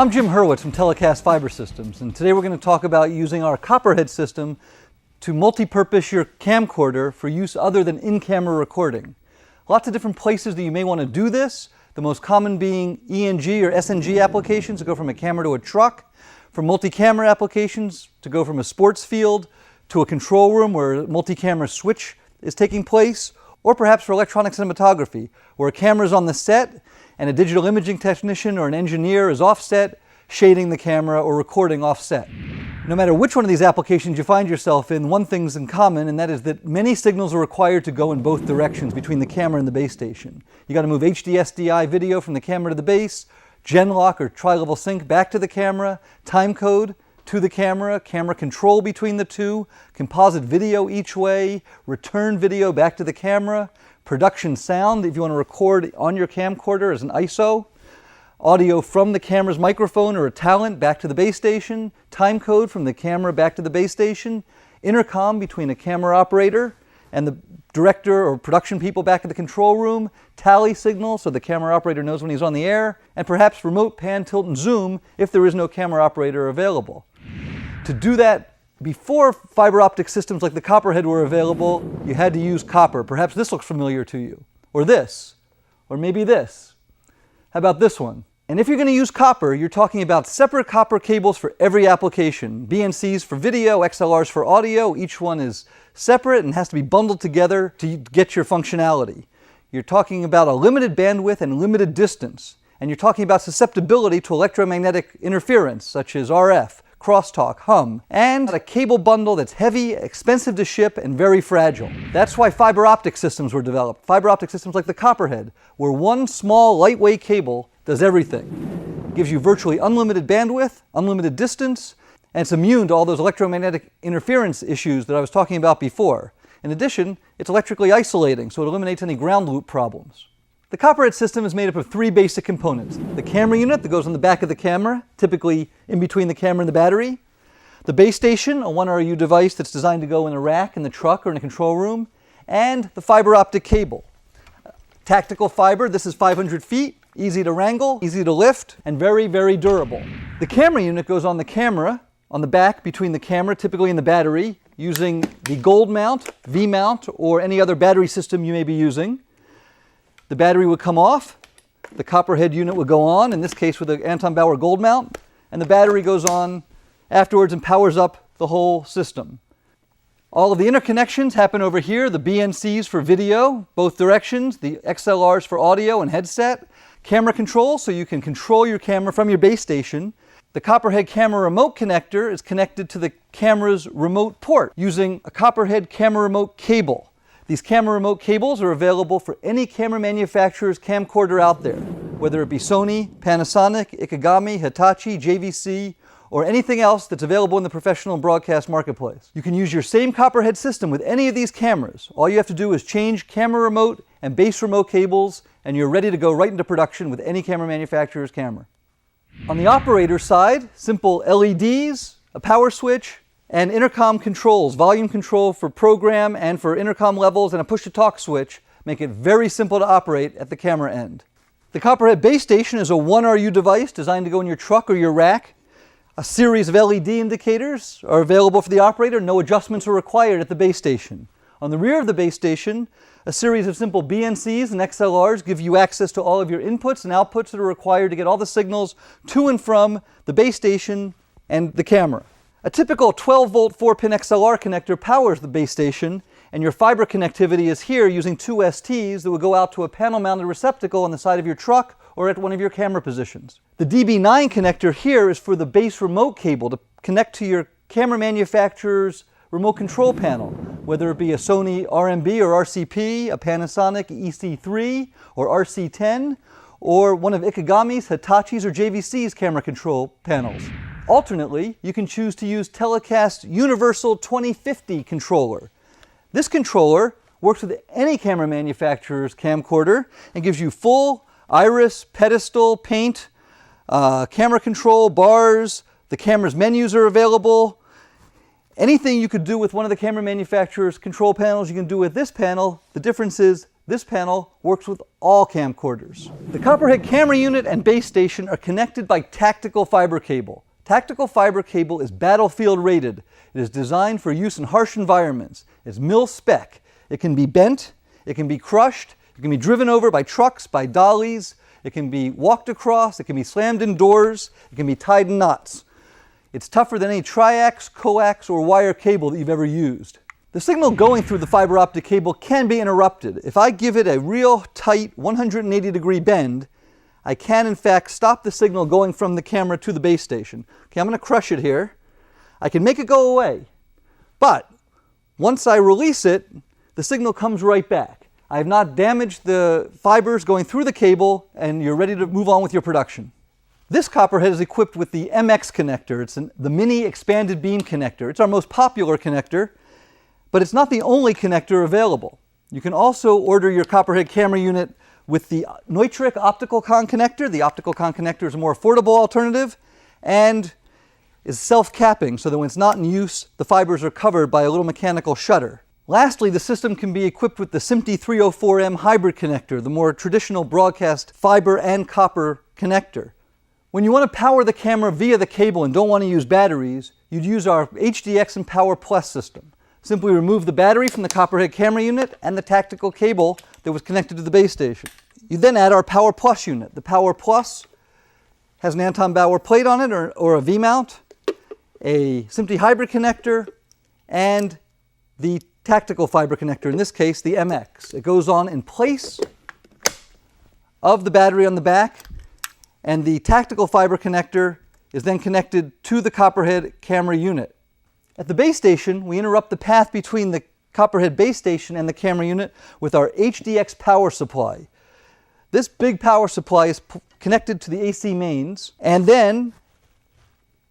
I'm Jim Hurwitz from Telecast Fiber Systems, and today we're going to talk about using our CopperHead system to multi-purpose your camcorder for use other than in-camera recording. Lots of different places that you may want to do this, the most common being ENG or SNG applications to go from a camera to a truck, for multi-camera applications to go from a sports field to a control room where a multi-camera switch is taking place, or perhaps for electronic cinematography, where a camera is on the set and a digital imaging technician or an engineer is offset, shading the camera or recording offset. No matter which one of these applications you find yourself in, one thing's in common, and that is that many signals are required to go in both directions between the camera and the base station. You got to move HDSDI video from the camera to the base, Genlock or tri-level sync back to the camera, timecode to the camera, camera control between the two, composite video each way, return video back to the camera, production sound if you want to record on your camcorder as an ISO, audio from the camera's microphone or a talent back to the base station, timecode from the camera back to the base station, intercom between a camera operator and the director or production people back at the control room, tally signal so the camera operator knows when he's on the air, and perhaps remote pan, tilt, and zoom if there is no camera operator available. To do that, before fiber optic systems like the CopperHead were available, you had to use copper. Perhaps this looks familiar to you, or this, or maybe this. How about this one? And if you're going to use copper, you're talking about separate copper cables for every application. BNCs for video, XLRs for audio. Each one is separate and has to be bundled together to get your functionality. You're talking about a limited bandwidth and limited distance. And you're talking about susceptibility to electromagnetic interference, such as RF, crosstalk, hum, and a cable bundle that's heavy, expensive to ship, and very fragile. That's why fiber optic systems were developed. Fiber optic systems like the CopperHead, where one small, lightweight cable does everything. It gives you virtually unlimited bandwidth, unlimited distance, and it's immune to all those electromagnetic interference issues that I was talking about before. In addition, it's electrically isolating, so it eliminates any ground loop problems. The CopperHead system is made up of three basic components. The camera unit that goes on the back of the camera, typically in between the camera and the battery. The base station, a 1RU device that's designed to go in a rack, in the truck, or in a control room. And the fiber optic cable. Tactical fiber, this is 500 feet, easy to wrangle, easy to lift, and very, very durable. The camera unit goes on the camera, on the back between the camera, typically in the battery, using the gold mount, V mount, or any other battery system you may be using. The battery would come off, the CopperHead unit would go on, in this case with the Anton Bauer gold mount, and the battery goes on afterwards and powers up the whole system. All of the interconnections happen over here, the BNCs for video, both directions, the XLRs for audio and headset, camera control so you can control your camera from your base station. The CopperHead camera remote connector is connected to the camera's remote port using a CopperHead camera remote cable. These camera remote cables are available for any camera manufacturer's camcorder out there, whether it be Sony, Panasonic, Ikegami, Hitachi, JVC, or anything else that's available in the professional and broadcast marketplace. You can use your same CopperHead system with any of these cameras. All you have to do is change camera remote and base remote cables, and you're ready to go right into production with any camera manufacturer's camera. On the operator side, simple LEDs, a power switch, and intercom controls, volume control for program and for intercom levels, and a push-to-talk switch make it very simple to operate at the camera end. The CopperHead base station is a 1RU device designed to go in your truck or your rack. A series of LED indicators are available for the operator. No adjustments are required at the base station. On the rear of the base station, a series of simple BNCs and XLRs give you access to all of your inputs and outputs that are required to get all the signals to and from the base station and the camera. A typical 12-volt 4-pin XLR connector powers the base station, and your fiber connectivity is here using two STs that will go out to a panel-mounted receptacle on the side of your truck or at one of your camera positions. The DB9 connector here is for the base remote cable to connect to your camera manufacturer's remote control panel, whether it be a Sony RMB or RCP, a Panasonic EC3 or RC10, or one of Ikegami's, Hitachi's, or JVC's camera control panels. Alternately, you can choose to use Telecast's Universal 2050 controller. This controller works with any camera manufacturer's camcorder and gives you full iris, pedestal, paint, camera control, bars, the camera's menus are available. Anything you could do with one of the camera manufacturer's control panels, you can do with this panel. The difference is This panel works with all camcorders. The CopperHead camera unit and base station are connected by tactical fiber cable. Tactical fiber cable is battlefield rated. It is designed for use in harsh environments. It's mil-spec. It can be bent, it can be crushed, it can be driven over by trucks, by dollies, it can be walked across, it can be slammed indoors, it can be tied in knots. It's tougher than any triax, coax, or wire cable that you've ever used. The signal going through the fiber optic cable can be interrupted. If I give it a real tight 180-degree bend, I can in fact stop the signal going from the camera to the base station. Okay, I'm going to crush it here. I can make it go away, but once I release it, the signal comes right back. I have not damaged the fibers going through the cable, and you're ready to move on with your production. This CopperHead is equipped with the MX connector. It's the mini expanded beam connector. It's our most popular connector, but it's not the only connector available. You can also order your CopperHead camera unit with the Neutrik optical con connector. The optical con connector is a more affordable alternative and is self-capping, so that when it's not in use, the fibers are covered by a little mechanical shutter. Lastly, the system can be equipped with the SMPTE 304M hybrid connector, the more traditional broadcast fiber and copper connector. When you want to power the camera via the cable and don't want to use batteries, you'd use our HDX and Power Plus system. Simply remove the battery from the CopperHead camera unit and the tactical cable that was connected to the base station. You then add our Power Plus unit. The Power Plus has an Anton Bauer plate on it or a V-mount, a SMPTE hybrid connector, and the tactical fiber connector, in this case the MX. It goes on in place of the battery on the back, and the tactical fiber connector is then connected to the CopperHead camera unit. At the base station, we interrupt the path between the CopperHead base station and the camera unit with our HDX power supply. This big power supply is connected to the AC mains, and then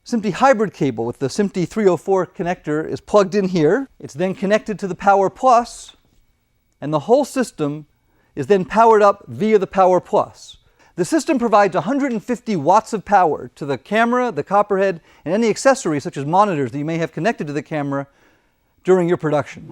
SMPTE hybrid cable with the SMPTE 304 connector is plugged in here. It's then connected to the Power Plus, and the whole system is then powered up via the Power Plus. The system provides 150 watts of power to the camera, the CopperHead, and any accessories such as monitors that you may have connected to the camera during your production.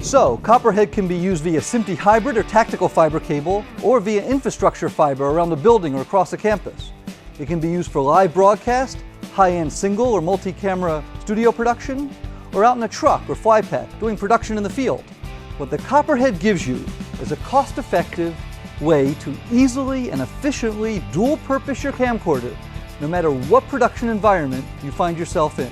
So, CopperHead can be used via SMPTE hybrid or tactical fiber cable, or via infrastructure fiber around a building or across the campus. It can be used for live broadcast, high-end single or multi-camera studio production, or out in a truck or fly pack doing production in the field. What the CopperHead gives you is a cost-effective way to easily and efficiently dual-purpose your camcorder, no matter what production environment you find yourself in.